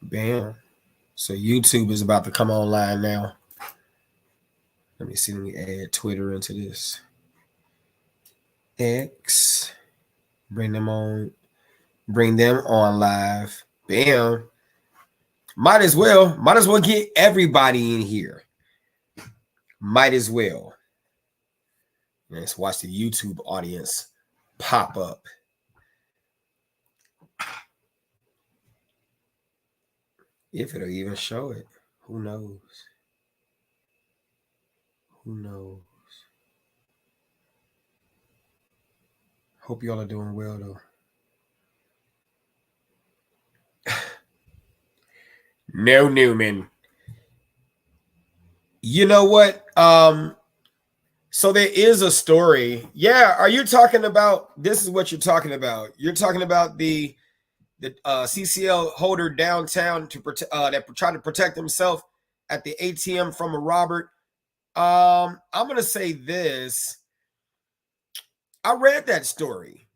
Bam. So YouTube is about to come online now. Let me see. Let me add Twitter into this. X. Bring them on. Bring them on live. Bam. Might as well get everybody in here. Might as well. Let's watch the YouTube audience pop up. If it'll even show it. Who knows? Who knows? Hope y'all are doing well though. No, Newman. You know what? So there is a story. Yeah, are you talking about? This is what you're talking about. You're talking about the CCL holder downtown that tried to protect himself at the ATM from a robber. I'm gonna say this. I read that story.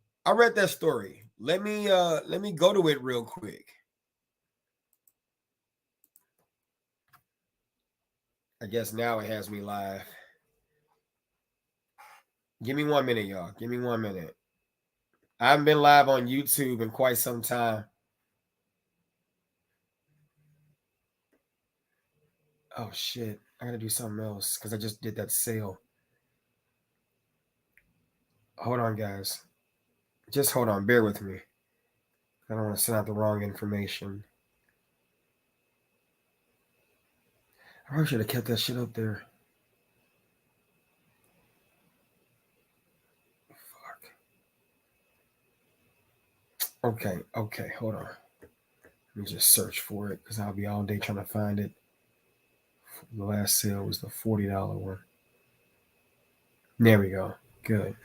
Let me go to it real quick. I guess now it has me live. Give me 1 minute, y'all. Give me 1 minute. I haven't been live on YouTube in quite some time. Oh, shit. I got to do something else because I just did that sale. Hold on, guys. Just hold on. Bear with me. I don't want to send out the wrong information. I probably should have kept that shit up there. Fuck. Okay. Hold on. Let me just search for it because I'll be all day trying to find it. The last sale was the $40 one. There we go. Good.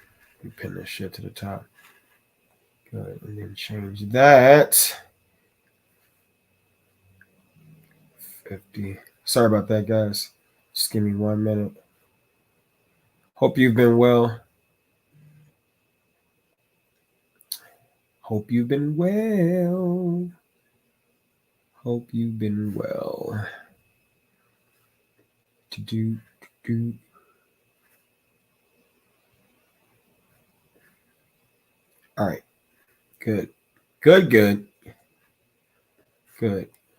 We pin this shit to the top. Good. And then change that. 50. Sorry about that, guys. Just give me 1 minute. Hope you've been well. Hope you've been well. Hope you've been well. All right. Good.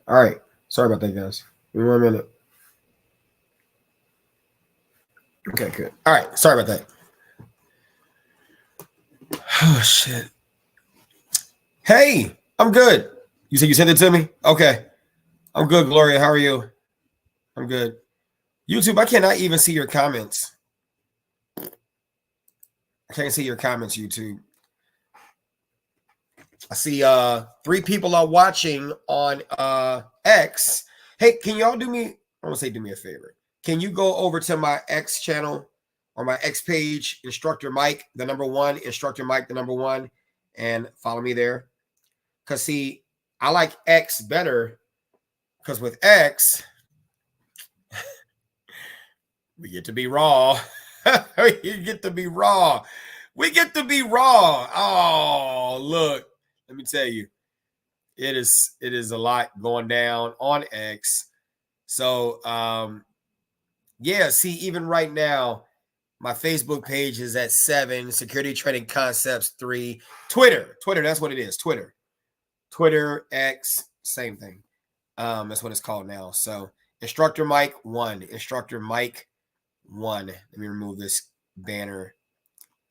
All right. Sorry about that, guys. Give me 1 minute. Okay, good. All right. Sorry about that. Oh, shit. Hey, I'm good. You said you sent it to me? Okay. I'm good, Gloria. How are you? I'm good. YouTube, I cannot even see your comments. I can't see your comments, YouTube. I see 3 people are watching on X. Hey, can y'all do me? I want to say do me a favor. Can you go over to my X channel or my X page, Instructor Mike, the number 1, Instructor Mike, the number 1, and follow me there? Because see, I like X better because with X, we get to be raw. We get to be raw. Oh, look. Let me tell you, it is a lot going down on X. So, yeah, see, even right now, my Facebook page is at 7, Security Trading Concepts 3, Twitter, that's what it is, Twitter, X, same thing. That's what it's called now. So, Instructor Mike 1, Instructor Mike 1. Let me remove this banner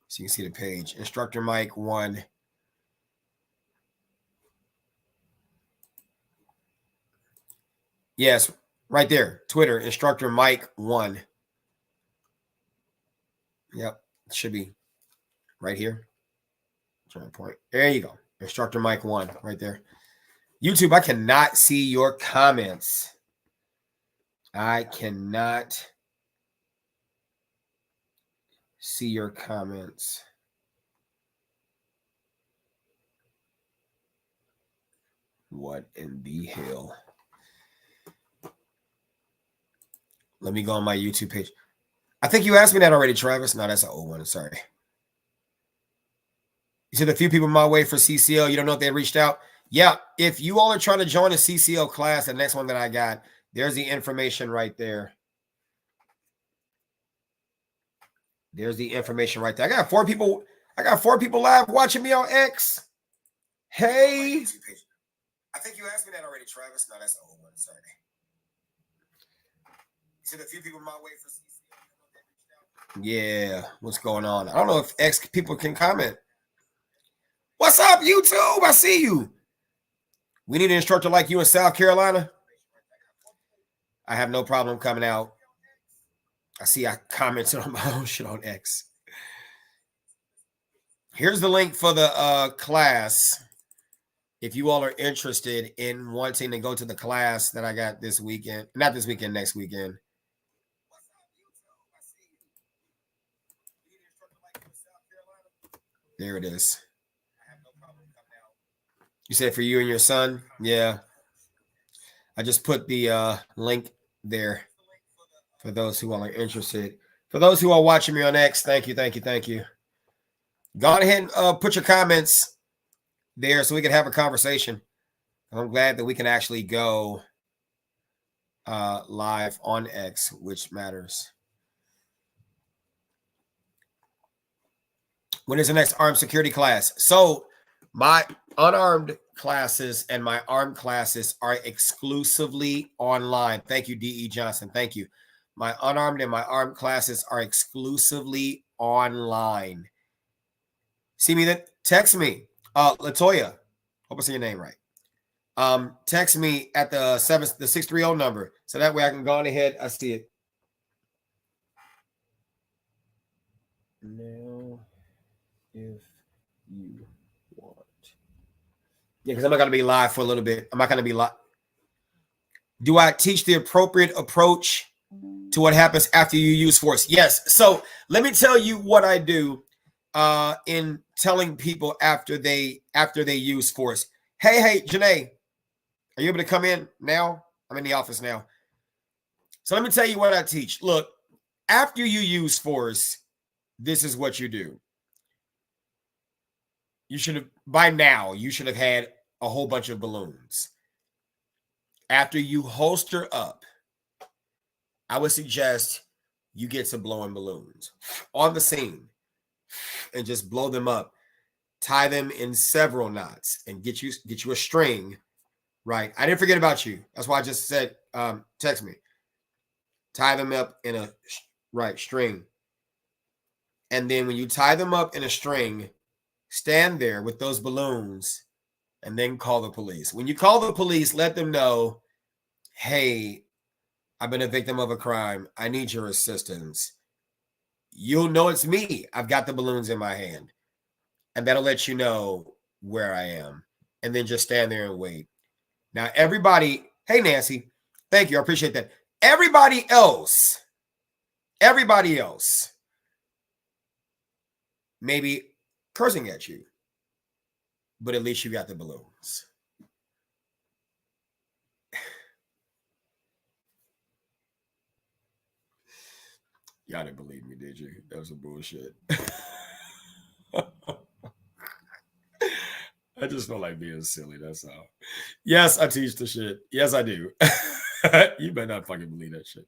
so you can see the page. Instructor Mike 1. Yes, right there. Twitter, Instructor Mike 1. Yep, it should be right here. Trying to point. There you go. Instructor Mike 1 right there. YouTube, I cannot see your comments. I cannot see your comments. What in the hell? Let me go on my YouTube page. I think you asked me that already, Travis. No, that's an old one. Sorry. You said a few people my way for CCL. You don't know if they reached out. Yeah, if you all are trying to join a CCO class, the next one that I got, there's the information right there. There's the information right there. I got 4 people. I got 4 people live watching me on X. Hey. I think you asked me that already, Travis. No, that's the old one. Sorry. You said a few people might wait for CCO. Yeah, what's going on? I don't know if X people can comment. What's up, YouTube? I see you. We need an instructor like you in South Carolina. I have no problem coming out. I see I commented on my own shit on X. Here's the link for the class. If you all are interested in wanting to go to the class that I got this weekend, not this weekend, next weekend. There it is. You said for you and your son? Yeah. I just put the link there for those who are interested. For those who are watching me on X, thank you, thank you, thank you. Go ahead and put your comments there so we can have a conversation. I'm glad that we can actually go live on X, which matters. When is the next armed security class? So my unarmed classes and my armed classes are exclusively online. Thank you, D.E. Johnson. Thank you. My unarmed and my armed classes are exclusively online. See me then? Text me. Latoya. Hope I say your name right. Text me at the 630 number. So that way I can go on ahead. I see it. Now, if you want. Yeah, because I'm not going to be live for a little bit. I'm not going to be live. Do I teach the appropriate approach to what happens after you use force? Yes. So let me tell you what I do in telling people after they use force. Hey, Janae, are you able to come in now? I'm in the office now. So let me tell you what I teach. Look, after you use force, this is what you do. You should have, by now, you should have had a whole bunch of balloons. After you holster up, I would suggest you get some blowing balloons on the scene and just blow them up. Tie them in several knots and get you a string, right? I didn't forget about you. That's why I just said, text me. Tie them up in a string. And then when you tie them up in a string, stand there with those balloons and then call the police. When you call the police, let them know, hey, I've been a victim of a crime. I need your assistance. You'll know it's me. I've got the balloons in my hand. And that'll let you know where I am. And then just stand there and wait. Now, everybody, hey, Nancy, thank you. I appreciate that. Everybody else, maybe cursing at you, but at least you got the balloons. Y'all didn't believe me, did you? That was some bullshit. I just feel like being silly, that's all. Yes, I teach the shit. Yes, I do. You better not fucking believe that shit.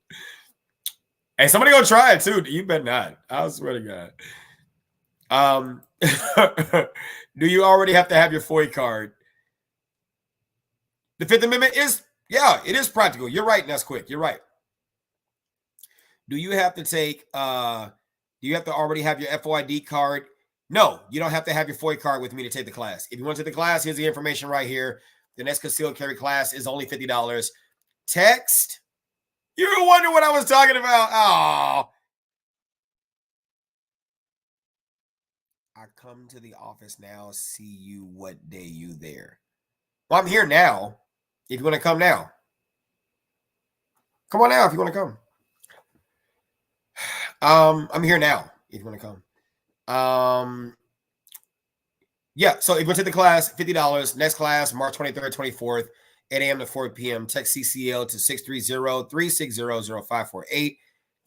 Hey, somebody go try it too. You better not. I swear to God. Do you already have to have your FOI card? The Fifth Amendment is, yeah, it is practical. You're right, Nesquick. You're right. Do you have to take, do you have to already have your FOID card? No, you don't have to have your FOI card with me to take the class. If you want to take the class, here's the information right here. The next concealed carry class is only $50. Text. You were wondering what I was talking about. Oh. I come to the office now, see you what day you there. Well, I'm here now. If you want to come now. Come on now if you want to come. I'm here now if you want to come. Yeah, so if you want to take the class, $50. Next class, March 23rd, 24th, 8 a.m. to 4 p.m. Text CCL to 630-360-0548.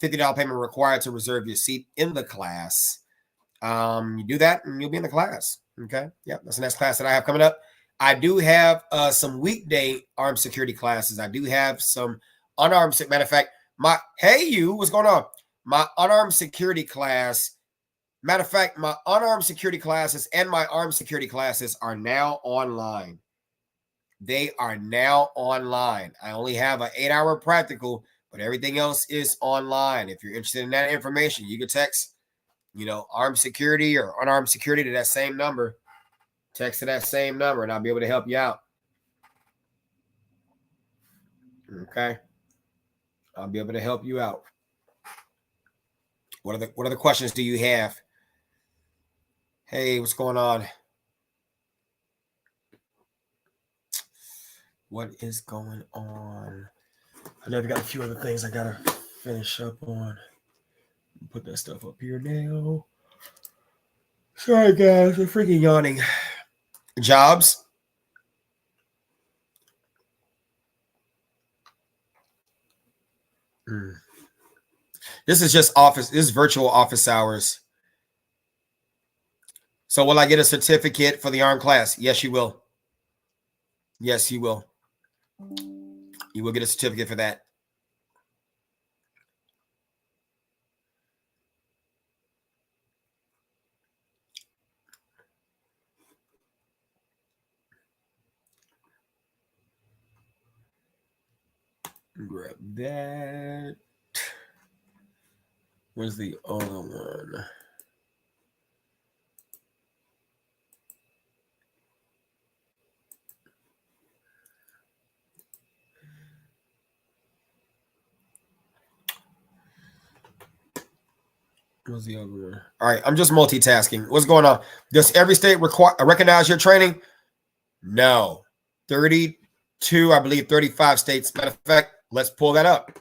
$50 payment required to reserve your seat in the class. You do that and you'll be in the class. Okay. Yeah, that's the next class that I have coming up. I do have some weekday armed security classes. I do have some unarmed. Matter of fact, what's going on? My unarmed security class. Matter of fact, my unarmed security classes and my armed security classes are now online. They are now online. I only have an 8-hour practical, but everything else is online. If you're interested in that information, you can text, armed security or unarmed security to that same number. Text to that same number, and I'll be able to help you out. Okay, I'll be able to help you out. What other questions do you have? Hey, what's going on? What is going on? I know I've got a few other things I gotta finish up on. Put that stuff up here now. Sorry, guys, I'm freaking yawning. Jobs. This is just office. This is virtual office hours. So will I get a certificate for the armed class? Yes, you will. Yes, you will. You will get a certificate for that. Grab that. Where's the other one? What's the other one? All right, I'm just multitasking. What's going on? Does every state recognize your training? No. 32, I believe 35 states. Matter of fact, let's pull that up.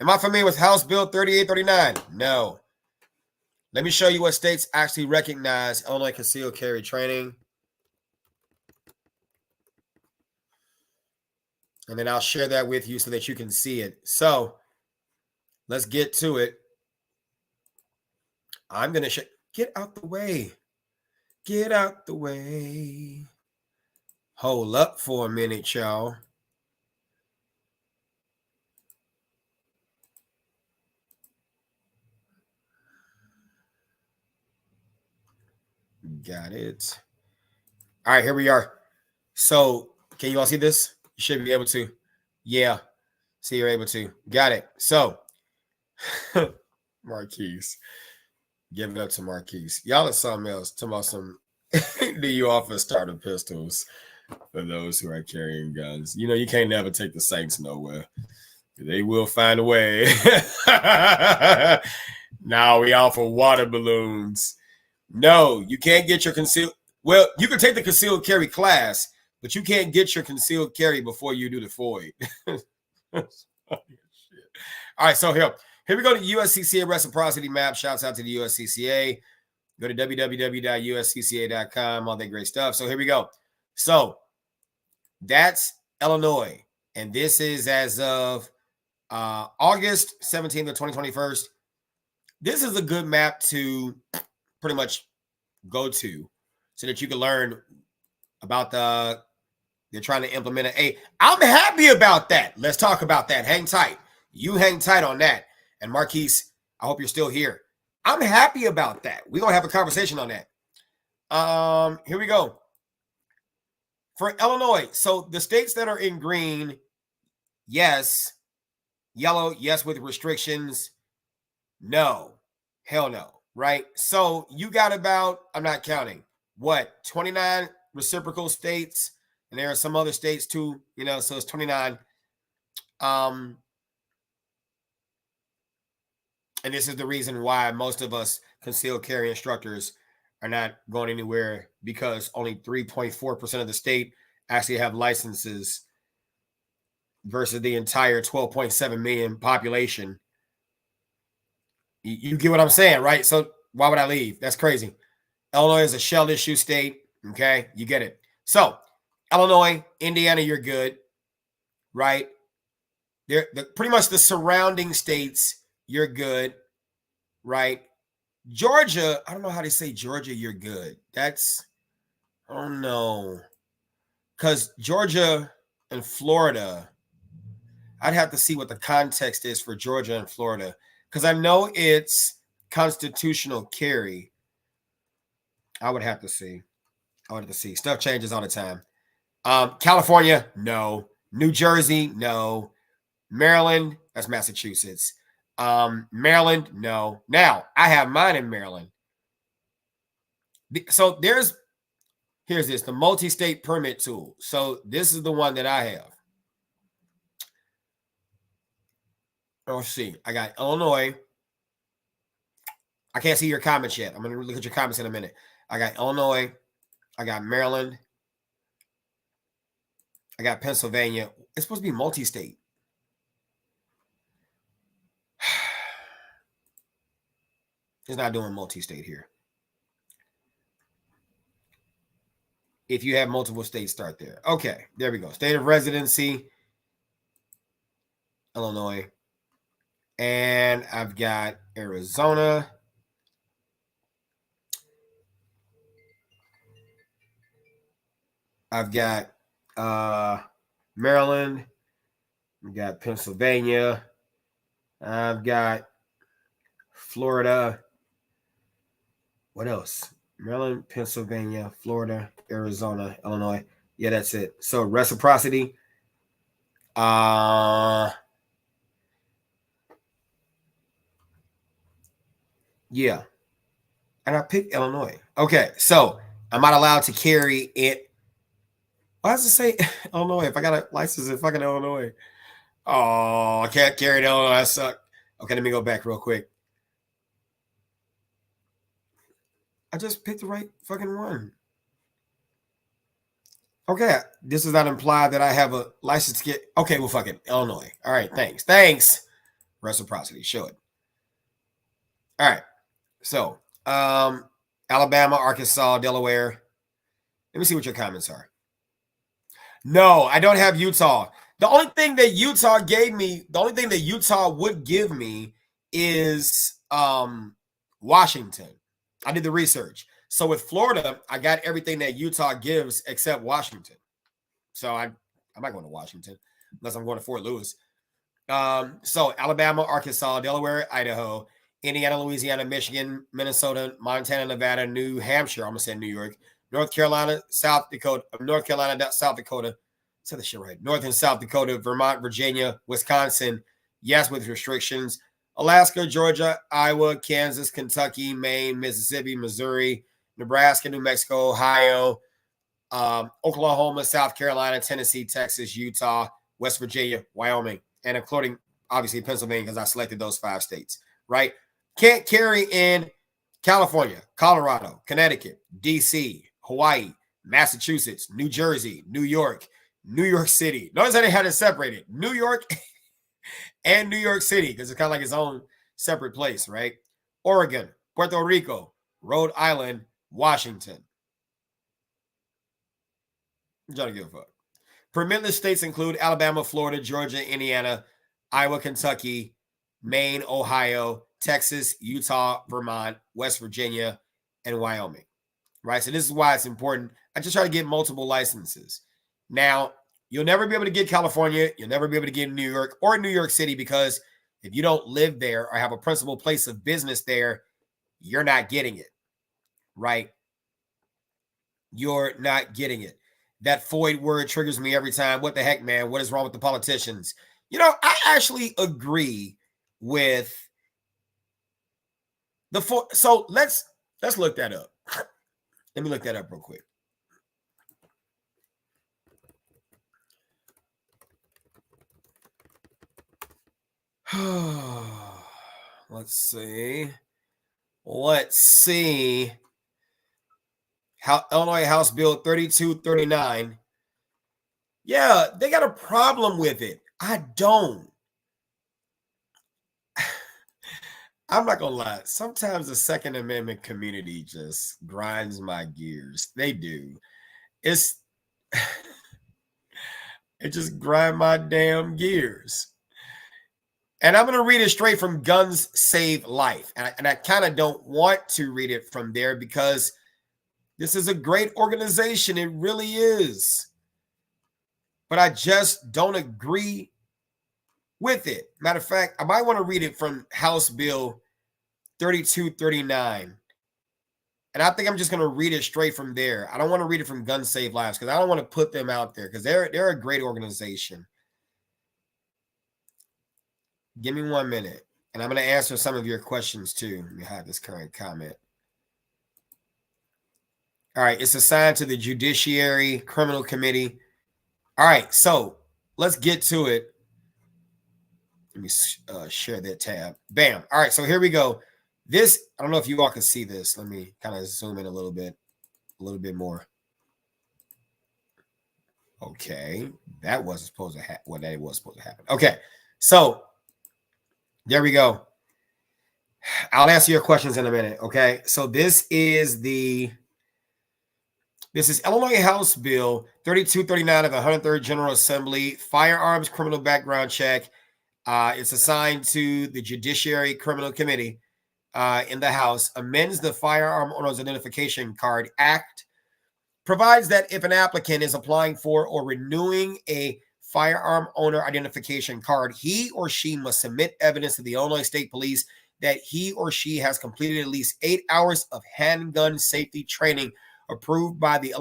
Am I familiar with House Bill 3839? No. Let me show you what states actually recognize Illinois concealed carry training. And then I'll share that with you so that you can see it. So let's get to it. I'm going to get out the way. Get out the way. Hold up for a minute, y'all. Got it. All right, here we are. So can you all see this? You should be able to. Yeah. See, you're able to. Got it. So Marquise. Give it up to Marquise. Y'all are something else. Talking about some do you offer starter pistols for those who are carrying guns? You can't never take the Saints nowhere. They will find a way. Now we offer water balloons. No, you can't get your concealed. Well, you can take the concealed carry class, but you can't get your concealed carry before you do the FOID. All right, so here we go to USCCA reciprocity map. Shouts out to the USCCA. Go to www.uscca.com, all that great stuff. So here we go. So that's Illinois. And this is as of August 17th of 2021. This is a good map to pretty much go to so that you can learn about they're trying to implement I'm happy about that. Let's talk about that. Hang tight. You hang tight on that. And Marquise, I hope you're still here. I'm happy about that. We're going to have a conversation on that. Here we go. For Illinois, so the states that are in green, yes. Yellow, yes, with restrictions. No. Hell no. Right? So you got about, I'm not counting, 29 reciprocal states. And there are some other states too, so it's 29. And this is the reason why most of us concealed carry instructors are not going anywhere, because only 3.4% of the state actually have licenses versus the entire 12.7 million population. You get what I'm saying, right? So why would I leave? That's crazy. Illinois is a shell issue state. Okay, you get it. So Illinois, Indiana, you're good, right? They're pretty much the surrounding states. You're good, right? Georgia, I don't know how they say Georgia, you're good. I don't know. because Georgia and Florida, I'd have to see what the context is for Georgia and Florida, because I know it's constitutional carry. I would have to see. Stuff changes all the time. California, no. New Jersey, no. Maryland, that's Massachusetts. Maryland, no. Now, I have mine in Maryland. So here's this, the multi-state permit tool. So this is the one that I have. Let's see. I got Illinois. I can't see your comments yet. I'm going to look at your comments in a minute. I got Illinois. I got Maryland. I got Pennsylvania. It's supposed to be multi-state. It's not doing multi-state here. If you have multiple states, start there. Okay, there we go. State of residency, Illinois. And I've got Arizona. I've got Maryland. I've got Pennsylvania. I've got Florida. What else? Maryland, Pennsylvania, Florida, Arizona, Illinois. Yeah, that's it. So reciprocity. Yeah. And I picked Illinois. Okay, so I'm not allowed to carry it. Why does it say Illinois if I got a license in fucking Illinois? Oh, I can't carry it in Illinois. I suck. Okay, let me go back real quick. I just picked the right fucking one. Okay, this does not imply that I have a license to get. Okay, well, fuck it. Illinois. All right, thanks. Thanks. Reciprocity. Show it. All right. So, Alabama, Arkansas, Delaware. Let me see what your comments are. No, I don't have Utah. The only thing that Utah gave me, the only thing that Utah would give me is Washington. I did the research. So with Florida, I got everything that Utah gives except Washington. So I'm not going to Washington unless I'm going to Fort Lewis. So Alabama, Arkansas, Delaware, Idaho, Indiana, Louisiana, Michigan, Minnesota, Montana, Nevada, New Hampshire. I'm going to say New York, North Carolina, South Dakota, South Dakota. Say the shit right. North and South Dakota, Vermont, Virginia, Wisconsin. Yes, with restrictions. Alaska, Georgia, Iowa, Kansas, Kentucky, Maine, Mississippi, Missouri, Nebraska, New Mexico, Ohio, Oklahoma, South Carolina, Tennessee, Texas, Utah, West Virginia, Wyoming, and including obviously Pennsylvania because I selected those 5 states, right? Can't carry in California, Colorado, Connecticut, DC, Hawaii, Massachusetts, New Jersey, New York City. Notice how they had it separated. New York and New York City because it's kind of like its own separate place, right? Oregon, Puerto Rico, Rhode Island, Washington. I'm trying to give a fuck. Permitless states include Alabama, Florida, Georgia, Indiana, Iowa, Kentucky, Maine, Ohio, Texas, Utah, Vermont, West Virginia, and Wyoming, right? So this is why it's important. I just try to get multiple licenses. Now, you'll never be able to get California. You'll never be able to get New York or New York City because if you don't live there or have a principal place of business there, you're not getting it, right? You're not getting it. That Floyd word triggers me every time. What the heck, man? What is wrong with the politicians? You know, I actually agree with the so let's look that up. Let me look that up real quick. Let's see. How Illinois House Bill 3239. Yeah, they got a problem with it. I don't. I'm not gonna lie. Sometimes the Second Amendment community just grinds my gears. They do. It just grind my damn gears. And I'm going to read it straight from Guns Save Life. And I kind of don't want to read it from there because this is a great organization. It really is. but I just don't agree with it. Matter of fact, I might want to read it from House Bill 3239. And I think I'm just going to read it straight from there. I don't want to read it from Gun Save Lives because I don't want to put them out there because they're a great organization. Give me 1 minute. And I'm going to answer some of your questions too. Let me hide this current comment. All right. It's assigned to the Judiciary Criminal Committee. All right. So let's get to it. Let me share that tab. Bam. All right. So here we go. This, I don't know if you all can see this. Let me kind of zoom in a little bit more. Okay. That wasn't supposed to happen. Well, that was supposed to happen. Okay. So there we go. I'll answer your questions in a minute. Okay. So this is Illinois House Bill 3239 of the 103rd General Assembly, Firearms Criminal Background Check. It's assigned to the Judiciary Criminal Committee in the House, amends the Firearm Owners Identification Card Act, provides that if an applicant is applying for or renewing a firearm owner identification card, he or she must submit evidence to the Illinois State Police that he or she has completed at least 8 hours of handgun safety training approved by the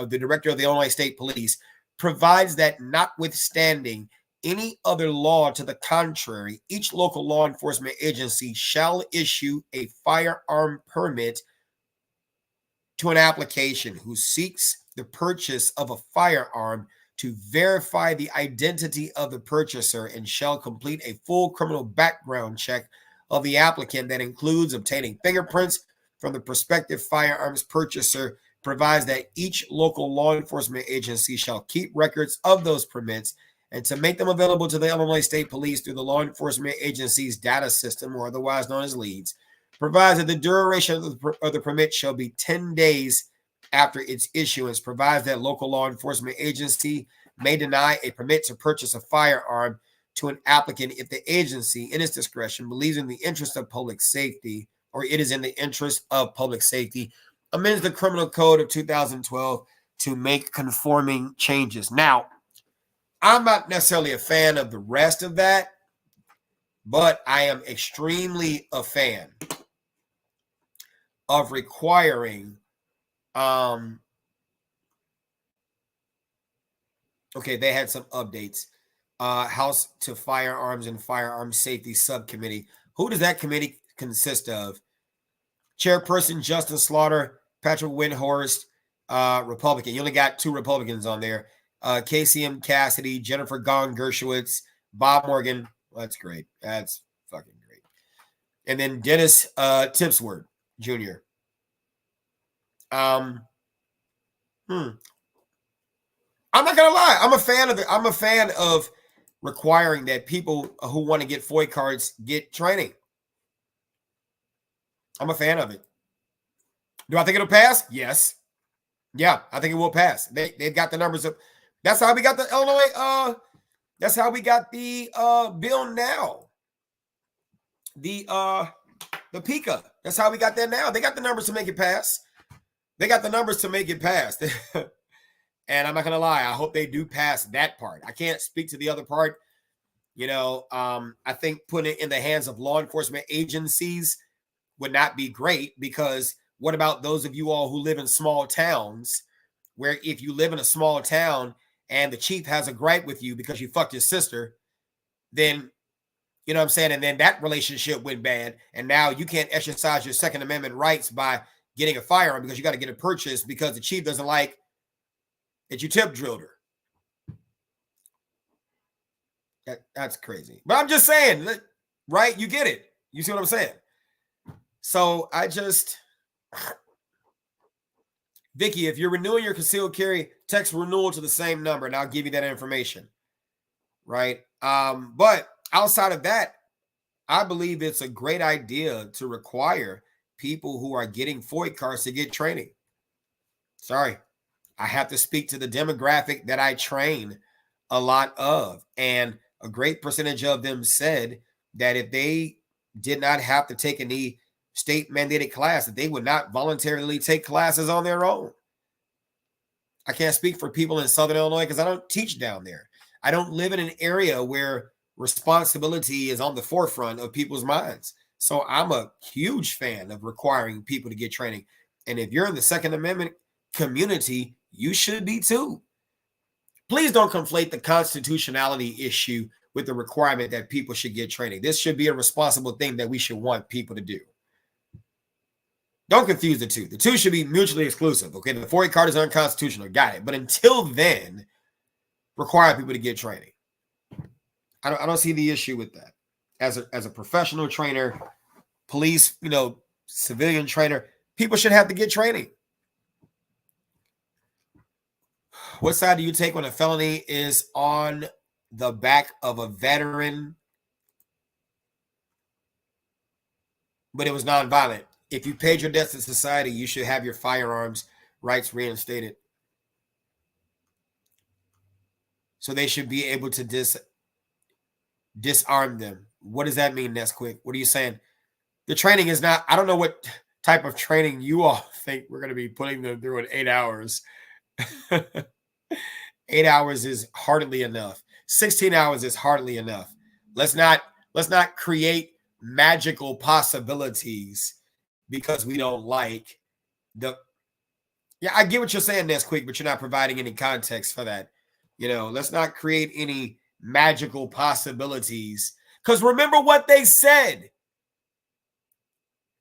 Director of the Illinois State Police, provides that notwithstanding any other law to the contrary, each local law enforcement agency shall issue a firearm permit to an applicant who seeks the purchase of a firearm to verify the identity of the purchaser and shall complete a full criminal background check of the applicant that includes obtaining fingerprints from the prospective firearms purchaser, provides that each local law enforcement agency shall keep records of those permits and to make them available to the Illinois State Police through the law enforcement agency's data system, or otherwise known as LEADS, provides that the duration of the permit shall be 10 days after its issuance, provides that local law enforcement agency may deny a permit to purchase a firearm to an applicant if the agency, in its discretion, believes in the interest of public safety, or it is in the interest of public safety, amends the Criminal Code of 2012 to make conforming changes. Now, I'm not necessarily a fan of the rest of that, but I am extremely a fan of requiring, okay, they had some updates. House to Firearms and Firearms Safety Subcommittee. Who does that committee consist of? Chairperson Justin Slaughter, Patrick Windhorst, Republican. You only got 2 Republicans on there. KCM Cassidy, Jennifer Gong Gershowitz, Bob Morgan. Well, that's great. That's fucking great. And then Dennis Tipsworth Jr. I'm not gonna lie. I'm a fan of requiring that people who want to get FOI cards get training. I'm a fan of it. Do I think it'll pass? Yes. Yeah, I think it will pass. They've got the numbers up. That's how we got the Illinois. That's how we got the bill now. The PICA. That's how we got that now. They got the numbers to make it pass. They got the numbers to make it pass. And I'm not gonna lie, I hope they do pass that part. I can't speak to the other part. You know, I think putting it in the hands of law enforcement agencies would not be great, because what about those of you all who live in small towns, where if you live in a small town and the chief has a gripe with you because you fucked his sister, then, you know what I'm saying? And then that relationship went bad. And now you can't exercise your Second Amendment rights by getting a firearm because you got to get a purchase because the chief doesn't like that you tip drilled her. That's crazy. But I'm just saying, right? You get it. You see what I'm saying? So Vicky, if you're renewing your concealed carry, text renewal to the same number and I'll give you that information. Right? But outside of that, I believe it's a great idea to require people who are getting FOI cards to get training. Sorry, I have to speak to the demographic that I train a lot of. And a great percentage of them said that if they did not have to take any state mandated class, that they would not voluntarily take classes on their own. I can't speak for people in Southern Illinois because I don't teach down there. I don't live in an area where responsibility is on the forefront of people's minds. So I'm a huge fan of requiring people to get training. And if you're in the Second Amendment community, you should be too. Please don't conflate the constitutionality issue with the requirement that people should get training. This should be a responsible thing that we should want people to do. Don't confuse the two. The two should be mutually exclusive. Okay, the 4A card is unconstitutional. Got it. But until then, require people to get training. I don't see the issue with that. As a professional trainer, police, civilian trainer, people should have to get training. What side do you take when a felony is on the back of a veteran, but it was nonviolent? If you paid your debts to society, you should have your firearms rights reinstated. So they should be able to disarm them. What does that mean, Nesquik? What are you saying? The training is not, I don't know what type of training you all think we're going to be putting them through in 8 hours. 8 hours is hardly enough. 16 hours is hardly enough. Let's not create magical possibilities because we don't like I get what you're saying, Nesquik, but you're not providing any context for that. Let's not create any magical possibilities. Because remember what they said.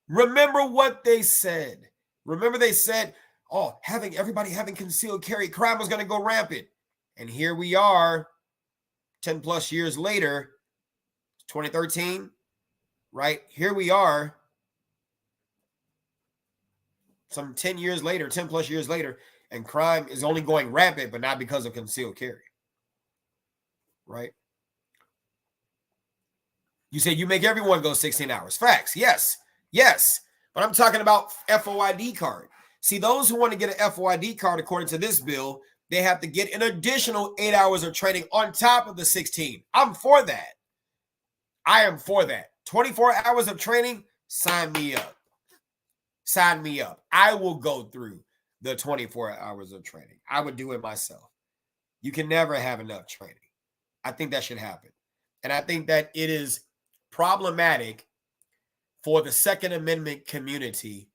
Remember they said, everybody having concealed carry, crime was going to go rampant. And here we are, 10 plus years later, 2013, right? Here we are, some 10 plus years later, and crime is only going rampant, but not because of concealed carry, right? You say you make everyone go 16 hours. Facts, yes. But I'm talking about FOID card. See, those who want to get an FOID card, according to this bill, they have to get an additional 8 hours of training on top of the 16. I'm for that. I am for that. 24 hours of training, sign me up. Sign me up. I will go through the 24 hours of training. I would do it myself. You can never have enough training. I think that should happen. And I think that it is problematic for the Second Amendment community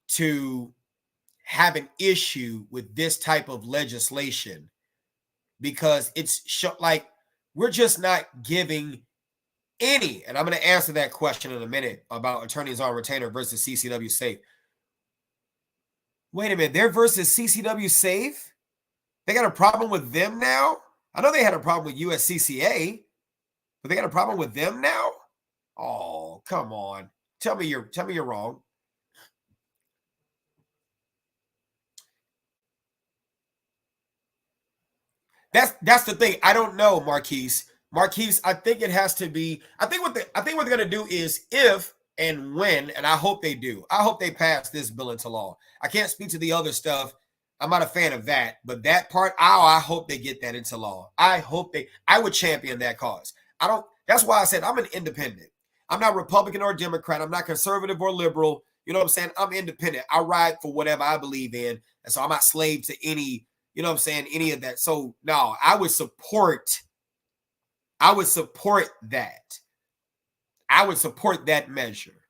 to have an issue with this type of legislation because it's like we're just not giving any, and I'm going to answer that question in a minute about attorneys on retainer versus CCW safe. Wait a minute, they're versus CCW safe? They got a problem with them now? I know they had a problem with USCCA, but they got a problem with them now? Oh, come on. Tell me you're wrong. That's the thing. I don't know, Marquise, I think it has to be. I think what they're going to do is if and when, and I hope they do. I hope they pass this bill into law. I can't speak to the other stuff. I'm not a fan of that, but that part, I hope they get that into law. I would champion that cause. That's why I said I'm an independent. I'm not Republican or Democrat. I'm not conservative or liberal. You know what I'm saying? I'm independent. I ride for whatever I believe in. And so I'm not slave to any, any of that. So no, I would support that. I would support that measure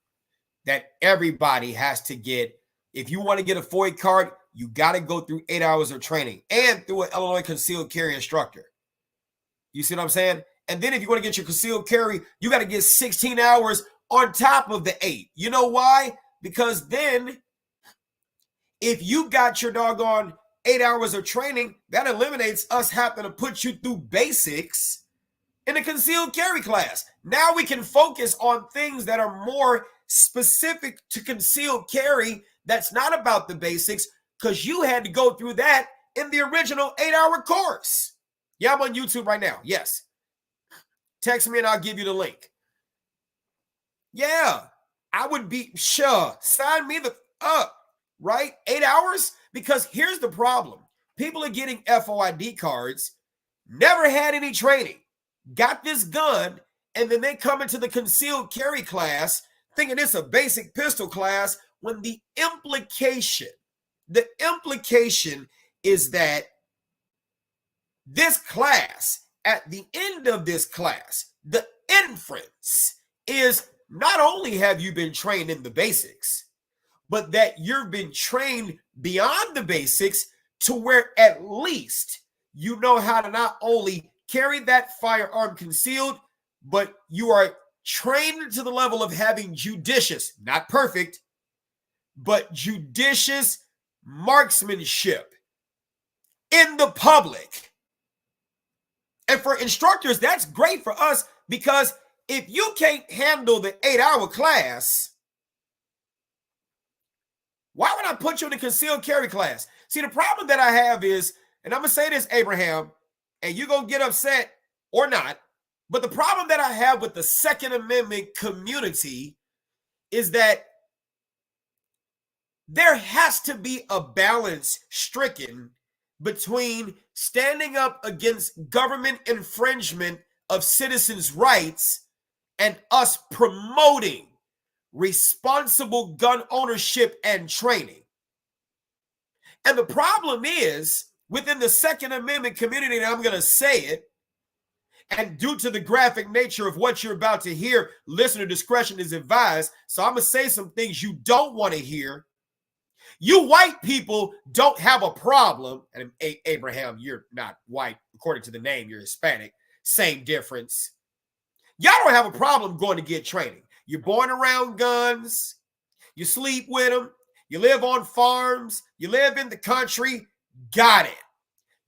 that everybody has to get. If you want to get a FOIA card, you got to go through 8 hours of training and through an Illinois concealed carry instructor. You see what I'm saying? And then if you want to get your concealed carry, you got to get 16 hours on top of the 8. You know why? Because then if you got your doggone 8 hours of training, that eliminates us having to put you through basics in a concealed carry class. Now we can focus on things that are more specific to concealed carry. That's not about the basics, because you had to go through that in the original 8-hour course. Yeah, I'm on YouTube right now. Yes. Text me and I'll give you the link. Yeah, I would be sure. Sign me up, right? 8 hours? Because here's the problem. People are getting FOID cards, never had any training, got this gun, and then they come into the concealed carry class thinking it's a basic pistol class when the implication is that this class, at the end of this class, the inference is not only have you been trained in the basics, but that you've been trained beyond the basics to where at least you know how to not only carry that firearm concealed, but you are trained to the level of having judicious, not perfect, but judicious marksmanship in the public. And for instructors, that's great for us, because if you can't handle the 8-hour class, why would I put you in a concealed carry class? See, the problem that I have is, and I'm going to say this, Abraham, and you're going to get upset or not, but the problem that I have with the Second Amendment community is that there has to be a balance stricken between standing up against government infringement of citizens' rights and us promoting responsible gun ownership and training. And the problem is, within the Second Amendment community, and I'm going to say it, and due to the graphic nature of what you're about to hear, listener discretion is advised. So I'm going to say some things you don't want to hear. You white people don't have a problem. And Abraham, you're not white. According to the name, you're Hispanic. Same difference. Y'all don't have a problem going to get training. You're born around guns. You sleep with them. You live on farms. You live in the country. Got it.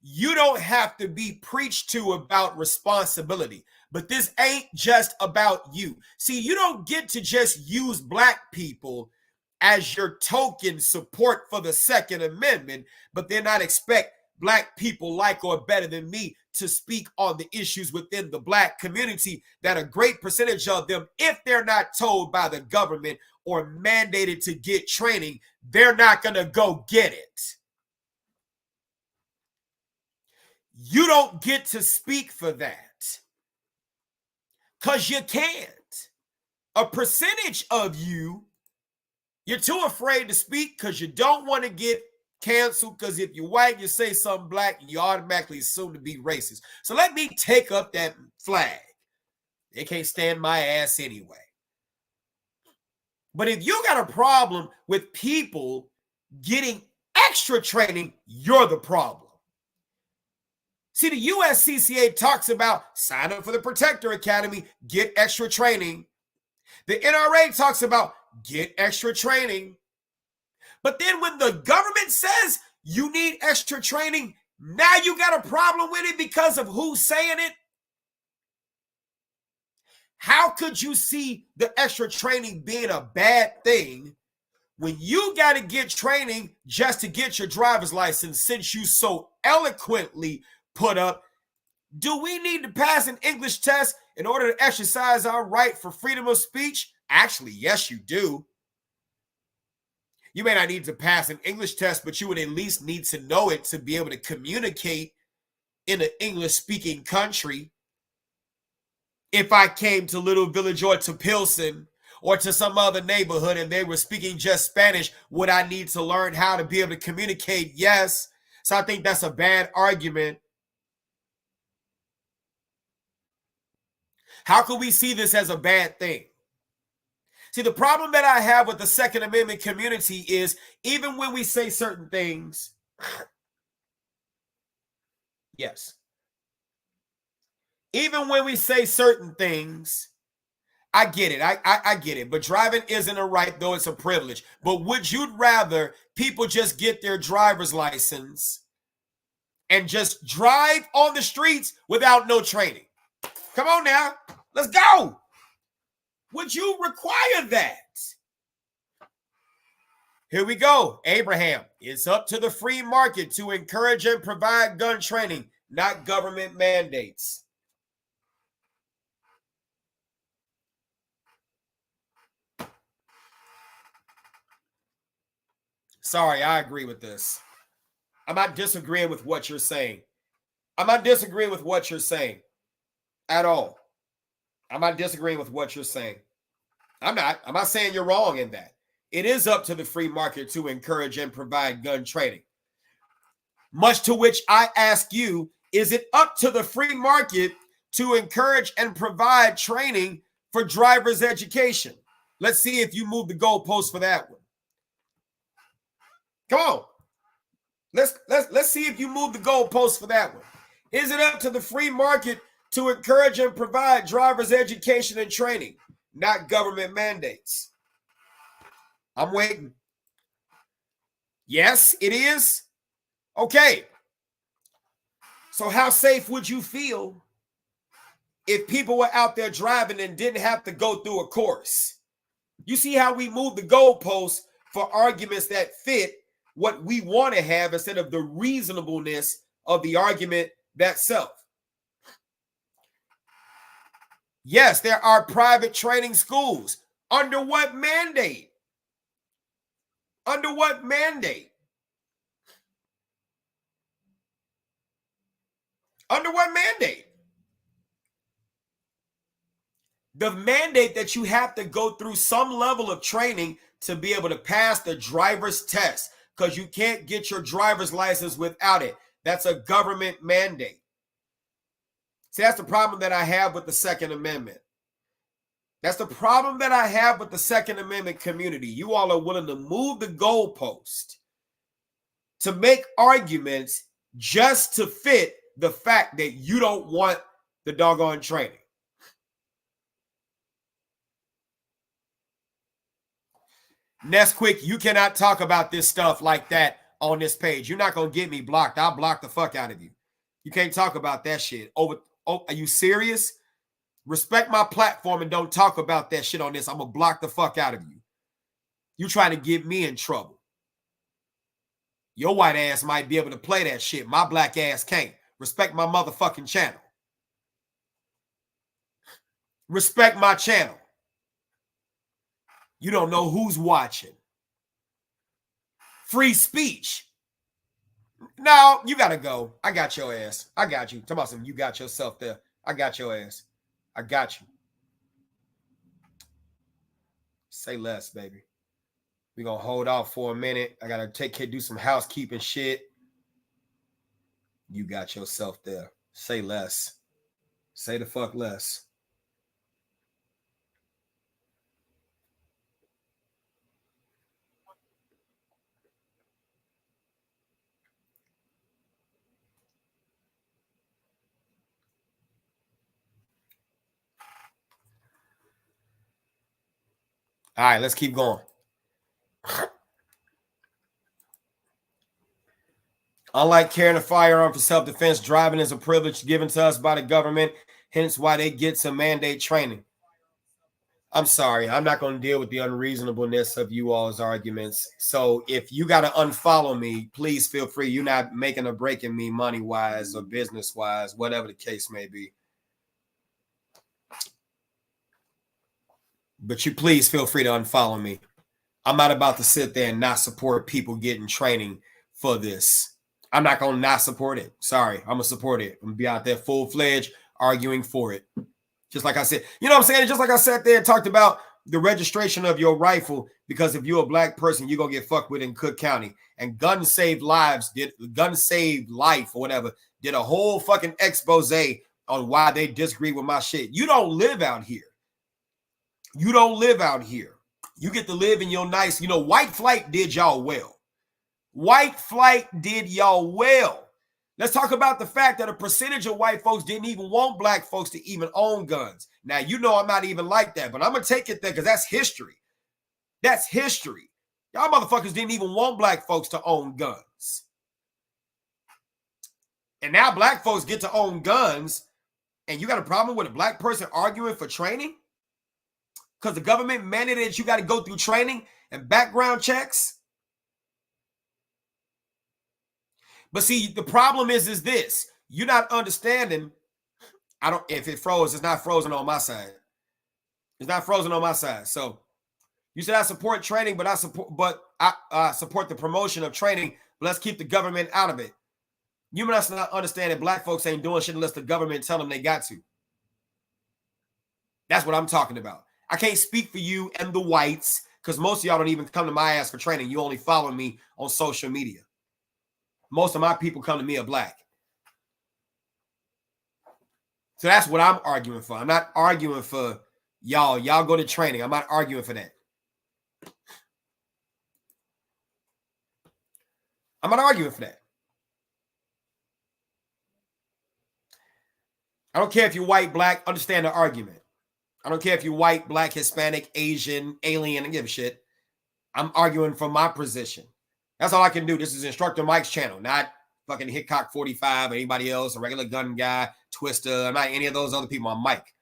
You don't have to be preached to about responsibility. But this ain't just about you. See, you don't get to just use black people as your token support for the Second Amendment, but then not expect black people like or better than me to speak on the issues within the black community that a great percentage of them, if they're not told by the government or mandated to get training, they're not going to go get it. You don't get to speak for that because you can't. A percentage of you, you're too afraid to speak because you don't want to get canceled, because if you're white, you say something black, and you automatically assume to be racist. So let me take up that flag. They can't stand my ass anyway. But if you got a problem with people getting extra training, you're the problem. See, the USCCA talks about sign up for the Protector Academy, get extra training. The NRA talks about get extra training. But then when the government says you need extra training, now you got a problem with it because of who's saying it. How could you see the extra training being a bad thing when you got to get training just to get your driver's license, since you so eloquently put up, do we need to pass an English test in order to exercise our right for freedom of speech? Actually, yes, you do. You may not need to pass an English test, but you would at least need to know it to be able to communicate in an English-speaking country. If I came to Little Village or to Pilsen or to some other neighborhood and they were speaking just Spanish, would I need to learn how to be able to communicate? Yes. So I think that's a bad argument. How could we see this as a bad thing? See, the problem that I have with the Second Amendment community is even when we say certain things, yes, even when we say certain things, I get it. I get it. But driving isn't a right, though it's a privilege. But would you rather people just get their driver's license and just drive on the streets without no training? Come on now. Let's go. Would you require that? Here we go. Abraham, it's up to the free market to encourage and provide gun training, not government mandates. Sorry, I agree with this. I'm not disagreeing with what you're saying. I'm not disagreeing with what you're saying at all. I'm not disagreeing with what you're saying. I'm not saying you're wrong in that. It is up to the free market to encourage and provide gun training. Much to which I ask you, is it up to the free market to encourage and provide training for driver's education? Let's see if you move the goalpost for that one. Come on. Let's see if you move the goalpost for that one. Is it up to the free market to encourage and provide driver's education and training, not government mandates? I'm waiting. Yes, it is. Okay. So how safe would you feel if people were out there driving and didn't have to go through a course? You see how we move the goalposts for arguments that fit what we want to have instead of the reasonableness of the argument itself. Yes, there are private training schools. Under what mandate? Under what mandate? Under what mandate? The mandate that you have to go through some level of training to be able to pass the driver's test, because you can't get your driver's license without it. That's a government mandate. See, that's the problem that I have with the Second Amendment. That's the problem that I have with the Second Amendment community. You all are willing to move the goalpost to make arguments just to fit the fact that you don't want the doggone training. Nesquick, you cannot talk about this stuff like that on this page. You're not going to get me blocked. I'll block the fuck out of you. You can't talk about that shit. Oh, are you serious? Respect my platform and don't talk about that shit on this. I'm going to block the fuck out of you. You trying to get me in trouble. Your white ass might be able to play that shit. My black ass can't. Respect my motherfucking channel. Respect my channel. You don't know who's watching. Free speech. No, you got to go. I got your ass. I got you. Talk about something. You got yourself there. I got your ass. I got you. Say less, baby. We're going to hold off for a minute. I got to do some housekeeping shit. You got yourself there. Say less. Say the fuck less. All right, let's keep going. Unlike carrying a firearm for self-defense, driving is a privilege given to us by the government, hence why they get some mandate training. I'm sorry, I'm not going to deal with the unreasonableness of you all's arguments. So if you got to unfollow me, please feel free. You're not making or breaking me money-wise or business-wise, whatever the case may be. But you please feel free to unfollow me. I'm not about to sit there and not support people getting training for this. I'm not going to not support it. Sorry, I'm going to support it. I'm going to be out there full-fledged arguing for it. Just like I said, you know what I'm saying? Just like I sat there and talked about the registration of your rifle, because if you're a black person, you're going to get fucked with in Cook County. And Gun Save Life or whatever did a whole fucking expose on why they disagree with my shit. You don't live out here. You don't live out here. You get to live in your nice, White Flight did y'all well. White Flight did y'all well. Let's talk about the fact that a percentage of white folks didn't even want black folks to even own guns. Now, I'm not even like that, but I'm going to take it there because that's history. That's history. Y'all motherfuckers didn't even want black folks to own guns. And now black folks get to own guns, and you got a problem with a black person arguing for training? Because the government mandated that you got to go through training and background checks? But see, the problem is this. You're not understanding. If it froze, it's not frozen on my side. It's not frozen on my side. So you said I support training, but I support the promotion of training. But let's keep the government out of it. You must not understand that black folks ain't doing shit unless the government tell them they got to. That's what I'm talking about. I can't speak for you and the whites because most of y'all don't even come to my ass for training. You only follow me on social media. most of my people come to me are black. So that's what I'm arguing for. I'm not arguing for y'all. Y'all go to training. I'm not arguing for that. I'm not arguing for that. I don't care if you're white, black, understand the argument. I don't care if you're white, black, Hispanic, Asian, alien, I give a shit. I'm arguing from my position. That's all I can do. This is Instructor Mike's channel, not fucking Hickok 45 or anybody else, a regular gun guy, Twister. I'm not any of those other people. I'm Mike.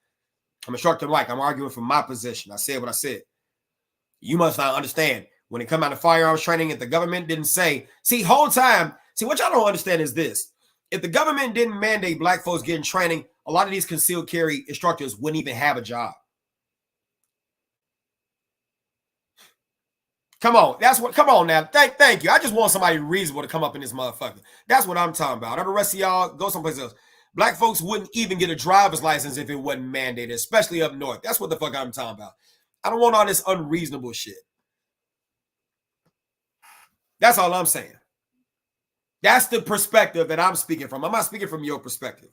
I'm Instructor Mike. I'm arguing from my position. I said what I said. You must not understand. When it come out of firearms training, if the government didn't say, see, whole time, see, what y'all don't understand is this. If the government didn't mandate black folks getting training, a lot of these concealed carry instructors wouldn't even have a job. Come on. That's what, come on now. Thank you. I just want somebody reasonable to come up in this motherfucker. That's what I'm talking about. All the rest of y'all, go someplace else. Black folks wouldn't even get a driver's license if it wasn't mandated, especially up north. That's what the fuck I'm talking about. I don't want all this unreasonable shit. That's all I'm saying. That's the perspective that I'm speaking from. I'm not speaking from your perspective.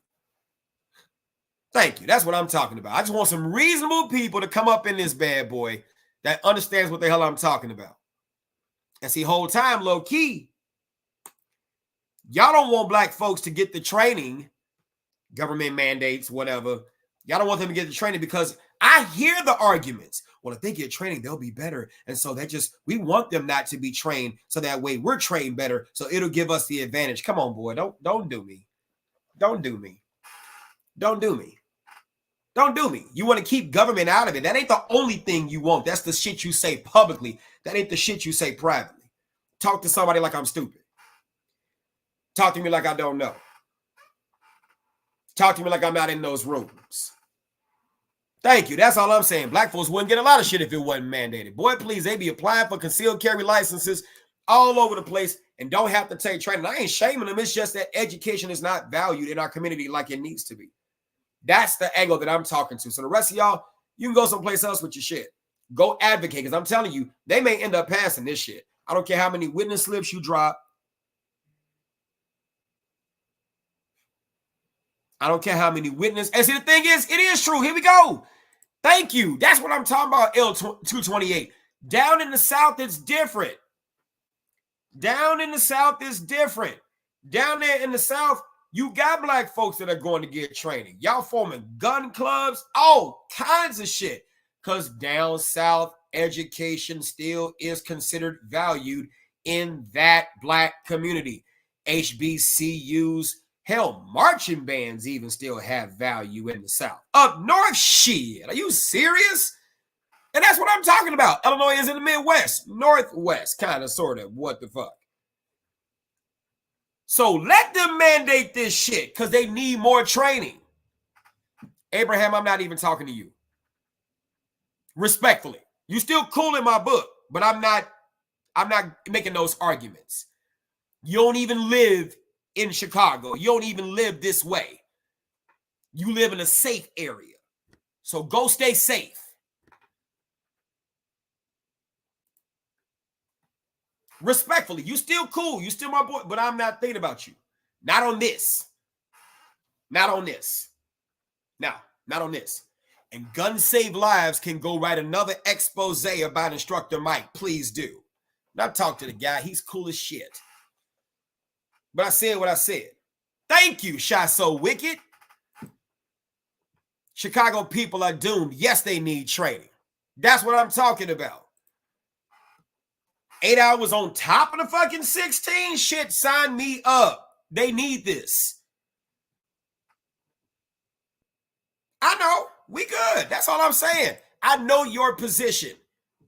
Thank you. That's what I'm talking about. I just want some reasonable people to come up in this bad boy that understands what the hell I'm talking about. And see, whole time, low key, y'all don't want black folks to get the training, government mandates, whatever. Y'all don't want them to get the training because I hear the arguments. Well, if they get training, they'll be better. And so we want them not to be trained so that way we're trained better. So it'll give us the advantage. Come on, boy. Don't do me. Don't do me. Don't do me. Don't do me. You want to keep government out of it. That ain't the only thing you want. That's the shit you say publicly. That ain't the shit you say privately. Talk to somebody like I'm stupid. Talk to me like I don't know. Talk to me like I'm not in those rooms. Thank you. That's all I'm saying. Black folks wouldn't get a lot of shit if it wasn't mandated. Boy, please, they be applying for concealed carry licenses all over the place and don't have to take training. I ain't shaming them. It's just that education is not valued in our community like it needs to be. That's the angle that I'm talking to. So the rest of y'all, you can go someplace else with your shit. Go advocate, because I'm telling you, they may end up passing this shit. I don't care how many witness slips you drop. I don't care how many witness. And see, the thing is, it is true. Here we go. Thank you. That's what I'm talking about, L228. Down in the South, it's different. Down in the South, it's different. Down there in the South, you got black folks that are going to get training. Y'all forming gun clubs, all kinds of shit. Because down south, education still is considered valued in that black community. HBCUs, hell, marching bands even still have value in the South. Up north, shit. Are you serious? And that's what I'm talking about. Illinois is in the Midwest, Northwest, kind of, sort of. What the fuck? So let them mandate this shit because they need more training. Abraham, I'm not even talking to you. Respectfully. You still cool in my book, but I'm not making those arguments. You don't even live in Chicago. You don't even live this way. You live in a safe area. So go stay safe. Respectfully, you still cool. You still my boy, but I'm not thinking about you. Not on this. Not on this. No, not on this. And Guns Save Lives can go write another expose about Instructor Mike. Please do. Not talk to the guy. He's cool as shit. But I said what I said. Thank you, Shot So Wicked. Chicago people are doomed. Yes, they need training. That's what I'm talking about. 8 hours on top of the fucking 16? Shit, sign me up. They need this. I know. We good. That's all I'm saying. I know your position.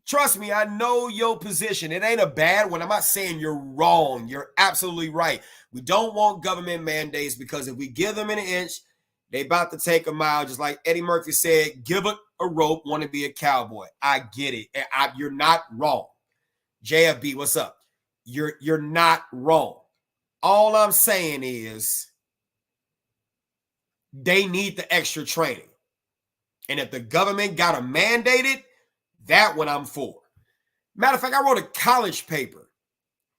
Trust me, I know your position. It ain't a bad one. I'm not saying you're wrong. You're absolutely right. We don't want government mandates because if we give them an inch, they about to take a mile. Just like Eddie Murphy said, give it a rope, want to be a cowboy. I get it. You're not wrong. JFB, what's up? You're not wrong. All I'm saying is they need the extra training. And if the government got to mandate it, that one I'm for. Matter of fact, I wrote a college paper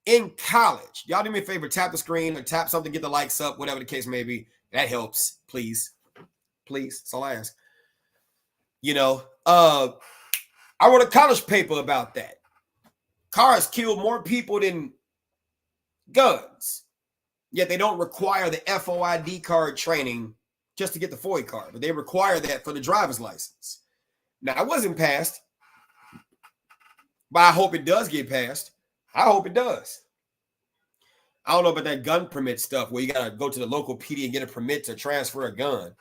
in college, y'all do me a favor, tap the screen or tap something, get the likes up, whatever the case may be. That helps, please. Please. That's all I ask. You know, I wrote a college paper about that. Cars kill more people than guns. Yet they don't require the FOID card training just to get the FOID card, but they require that for the driver's license. Now, it wasn't passed, but I hope it does get passed. I hope it does. I don't know about that gun permit stuff where you got to go to the local PD and get a permit to transfer a gun.